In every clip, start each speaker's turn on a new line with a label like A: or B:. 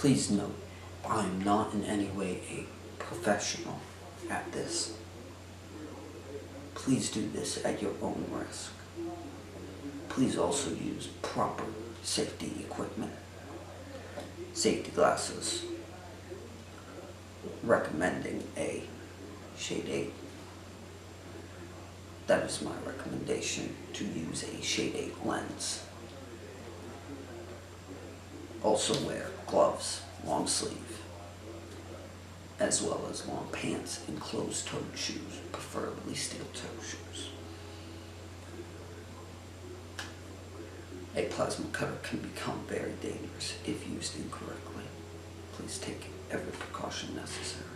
A: Please note, I am not in any way a professional at this. Please do this at your own risk. Please also use proper safety equipment. Safety glasses. Recommending a shade 8. That is my recommendation, to use a shade 8 lens. Also wear gloves, long sleeve, as well as long pants and closed-toed shoes, preferably steel-toe shoes. A plasma cutter can become very dangerous if used incorrectly. Please take every precaution necessary.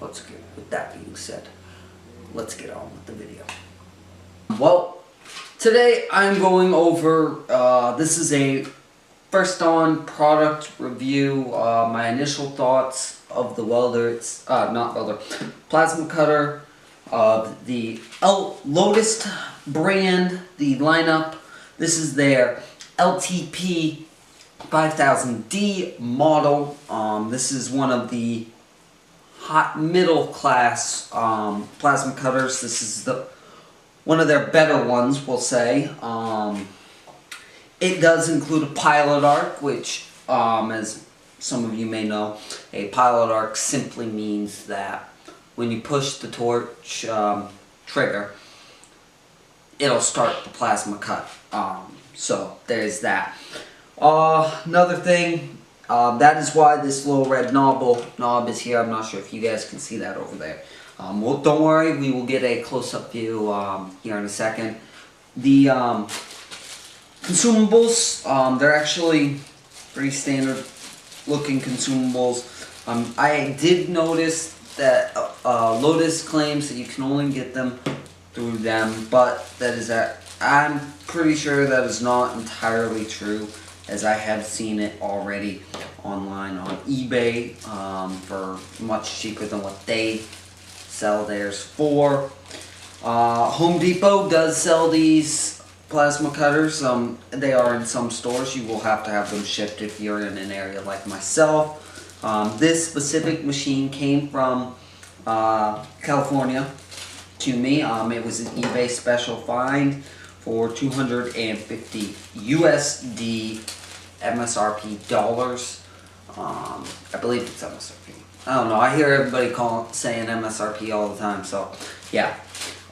A: With that being said, let's get on with the video. Well, today I'm going over, this is a first on product review, my initial thoughts of the plasma cutter of the Lotos brand, the lineup. This is their LTP5000D model. This is one of the hot middle class plasma cutters. This is one of their better ones, we'll say. It does include a pilot arc, which, as some of you may know, a pilot arc simply means that when you push the torch trigger, it'll start the plasma cut. So there's that. Another thing, that is why this little red knob is here. I'm not sure if you guys can see that over there. Well, don't worry, we will get a close-up view here in a second. The consumables, they're actually pretty standard looking consumables. I did notice that Lotos claims that you can only get them through them, but I'm pretty sure that is not entirely true, as I have seen it already online on eBay for much cheaper than what they sell theirs for. Home Depot does sell these plasma cutters. They are in some stores. You will have to have them shipped if you're in an area like myself. This specific machine came from California to me. It was an eBay special find for $250 USD MSRP dollars. I believe it's MSRP. I don't know. I hear everybody saying MSRP all the time. So yeah,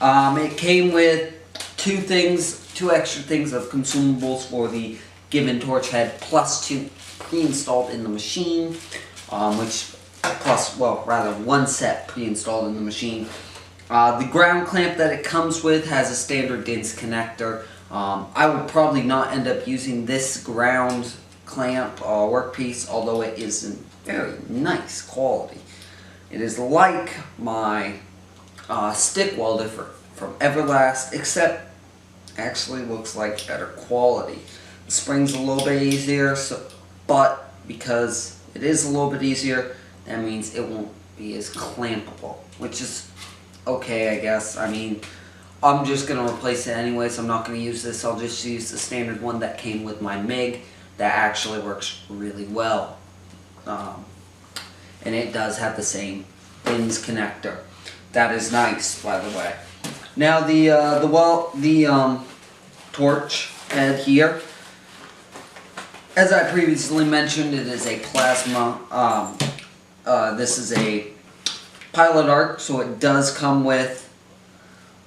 A: it came with two extra things of consumables for the given torch head, plus 2 pre-installed in the machine, one set pre-installed in the machine. The ground clamp that it comes with has a standard DINS connector. I would probably not end up using this ground clamp workpiece, although it is in very nice quality. It is like my stick welder from Everlast, except actually looks like better quality. The spring's a little bit easier, but because it is a little bit easier, that means it won't be as clampable, which is okay, I guess. I mean, I'm just going to replace it anyway, so I'm not going to use this. I'll just use the standard one that came with my MIG that actually works really well. And it does have the same DINS connector. That is nice, by the way. Now the torch head here, as I previously mentioned, it is a plasma. This is a pilot arc, so it does come with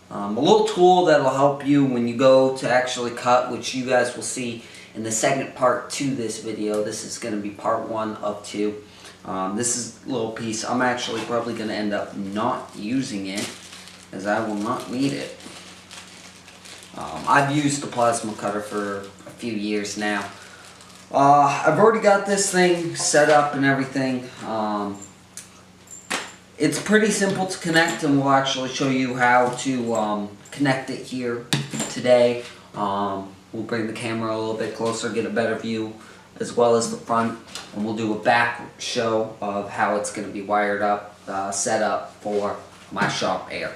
A: a little tool that will help you when you go to actually cut, which you guys will see in the second part to this video. This is going to be part 1 of 2. This is a little piece. I'm actually probably going to end up not using it, as I will not need it. I've used the plasma cutter for a few years now. I've already got this thing set up and everything. It's pretty simple to connect, and we'll actually show you how to connect it here today. We'll bring the camera a little bit closer, get a better view, as well as the front, and we'll do a back show of how it's going to be wired up, set up for my shop air.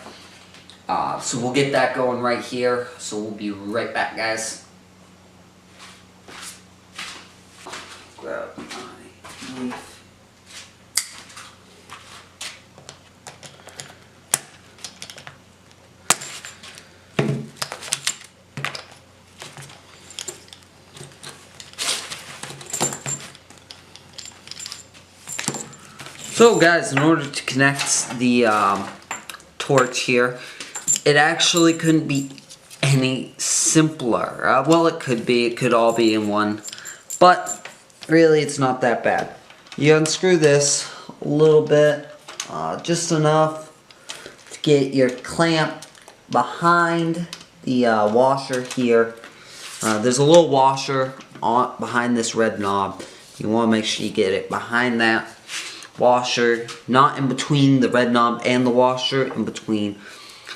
A: So we'll get that going right here, so we'll be right back, guys. Grab relief. So guys, in order to connect the torch here, it actually couldn't be any simpler. Well, it could be. It could all be in one. But really, it's not that bad. You unscrew this a little bit, just enough to get your clamp behind the washer here. There's a little washer behind this red knob. You want to make sure you get it behind that washer, not in between the red knob and the washer, in between.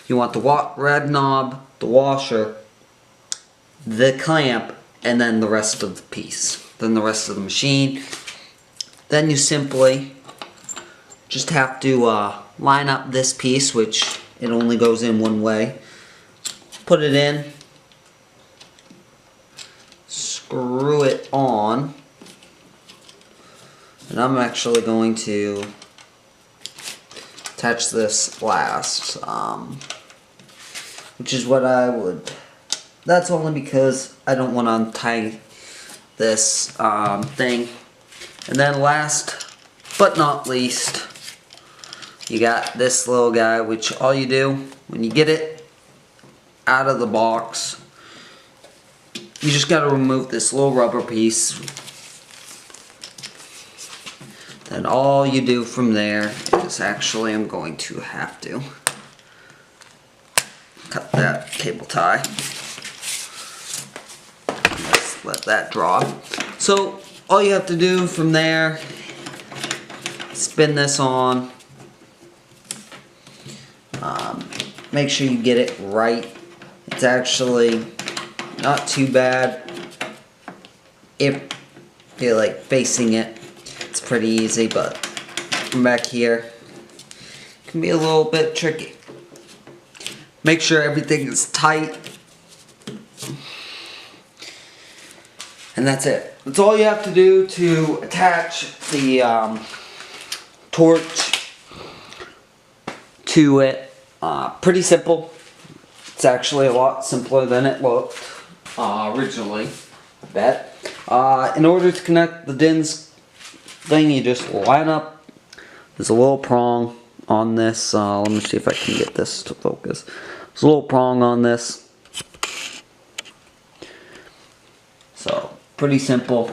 A: You want the red knob, the washer, the clamp, and then the rest of the piece. Then the rest of the machine. Then you simply just have to line up this piece, which it only goes in one way. Put it in. Screw it on. And I'm actually going to attach this last, which is what I would. That's only because I don't want to untie this thing. And then last but not least, you got this little guy, which all you do when you get it out of the box, you just got to remove this little rubber piece. Then all you do from there is actually, I'm going to have to cut that cable tie. Let's let that drop. So all you have to do from there, spin this on. Make sure you get it right. It's actually not too bad if you're like facing it. It's pretty easy, but from back here it can be a little bit tricky. Make sure everything is tight. And that's it. That's all you have to do to attach the torch to it. Pretty simple. It's actually a lot simpler than it looked originally, I bet. In order to connect the DINS thing, you just line up. There's a little prong on this. Let me see if I can get this to focus. There's a little prong on this. So, pretty simple.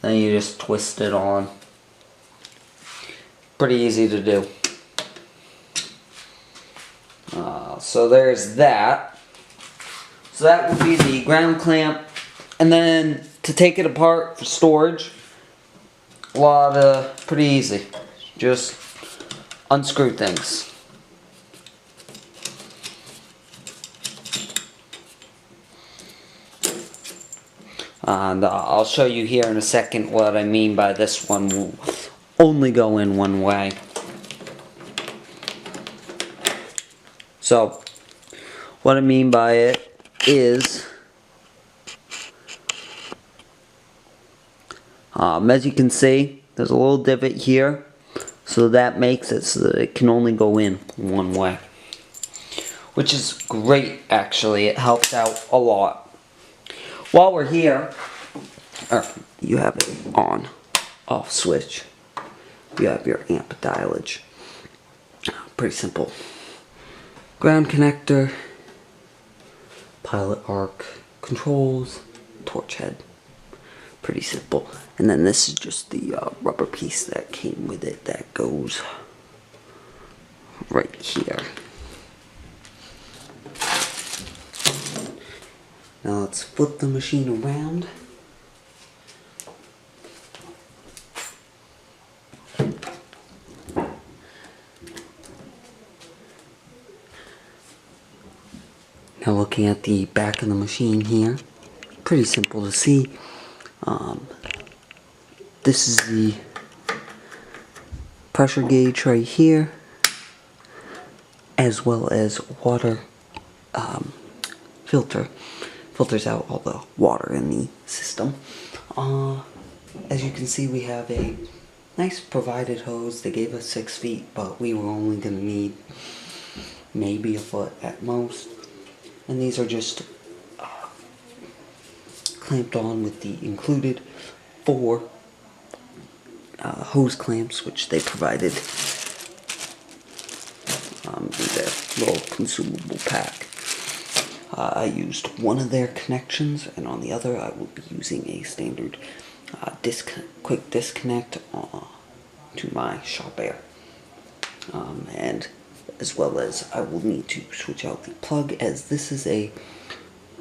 A: Then you just twist it on. Pretty easy to do. So there's that. So that would be the ground clamp. And then to take it apart for storage, pretty easy. Just unscrew things. And I'll show you here in a second what I mean by this one will only go in one way. So, what I mean by it is, as you can see, there's a little divot here, so that makes it so that it can only go in one way. Which is great, actually. It helps out a lot. While we're here, you have it on, off switch. You have your amp dialage. Pretty simple. Ground connector, pilot arc, controls, torch head. Pretty simple. And then this is just the rubber piece that came with it that goes right here. Now let's flip the machine around. Now looking at the back of the machine here, pretty simple to see. This is the pressure gauge right here, as well as water filter. Filters out all the water in the system. as you can see, we have a nice provided hose. They gave us 6 feet, but we were only going to need maybe a foot at most. And these are just clamped on with the included 4 hose clamps, which they provided in their little consumable pack. I used one of their connections, and on the other I will be using a standard quick disconnect to my shop air. And as well as I will need to switch out the plug, as this is a,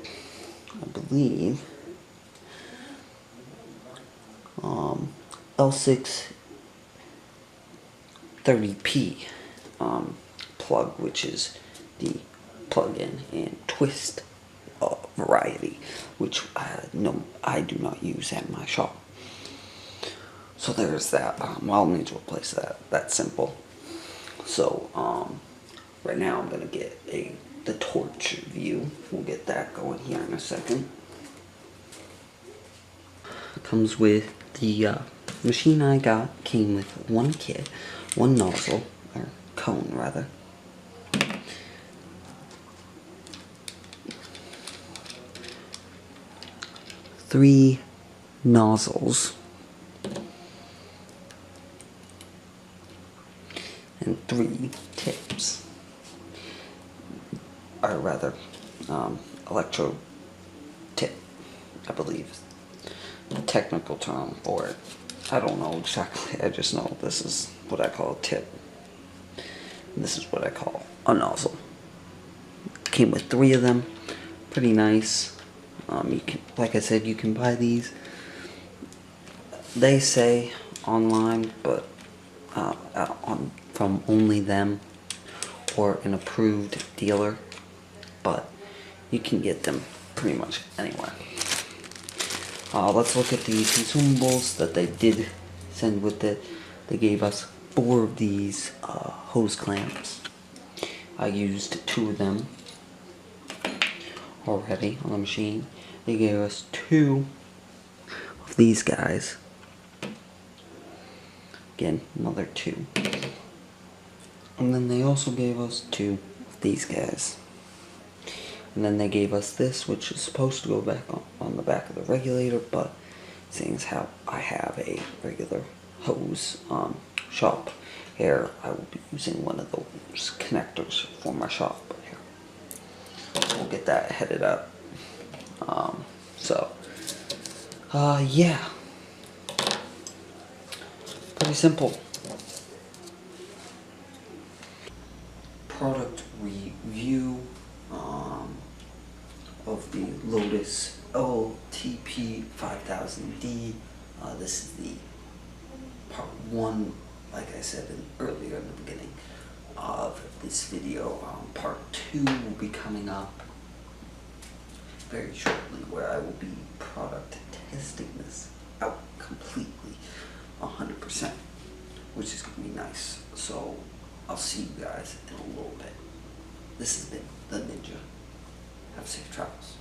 A: I believe, L630P plug, which is the plug-in and twist variety, which I do not use at my shop. So there's that. I'll need to replace that. That's simple. So right now I'm gonna get the torch view. We'll get that going here in a second. It comes with the machine I got. Came with one kit, one nozzle, or cone rather. Three nozzles and 3 tips, or rather electro tip, I believe is the technical term for it. I don't know exactly, I just know this is what I call a tip and this is what I call a nozzle. Came with 3 of them, pretty nice. You can, like I said, you can buy these, they say online, but from only them or an approved dealer, but you can get them pretty much anywhere. Let's look at the consumables that they did send with it. They gave us 4 of these hose clamps. I used 2 of them already on the machine. They gave us 2 of these guys. Again, another 2. And then they also gave us 2 of these guys. And then they gave us this, which is supposed to go back on the back of the regulator, but seeing as how I have a regular hose shop here, I will be using one of those connectors for my shop here. We'll get that headed up. Yeah. Pretty simple. Product review of the Lotos LTP5000D. This is the part 1, like I said earlier in the beginning of this video. Part 2 will be coming up very shortly, where I will be product testing this out completely, 100%, which is going to be nice. So I'll see you guys in a little bit. This has been the Ninja. Have safe travels.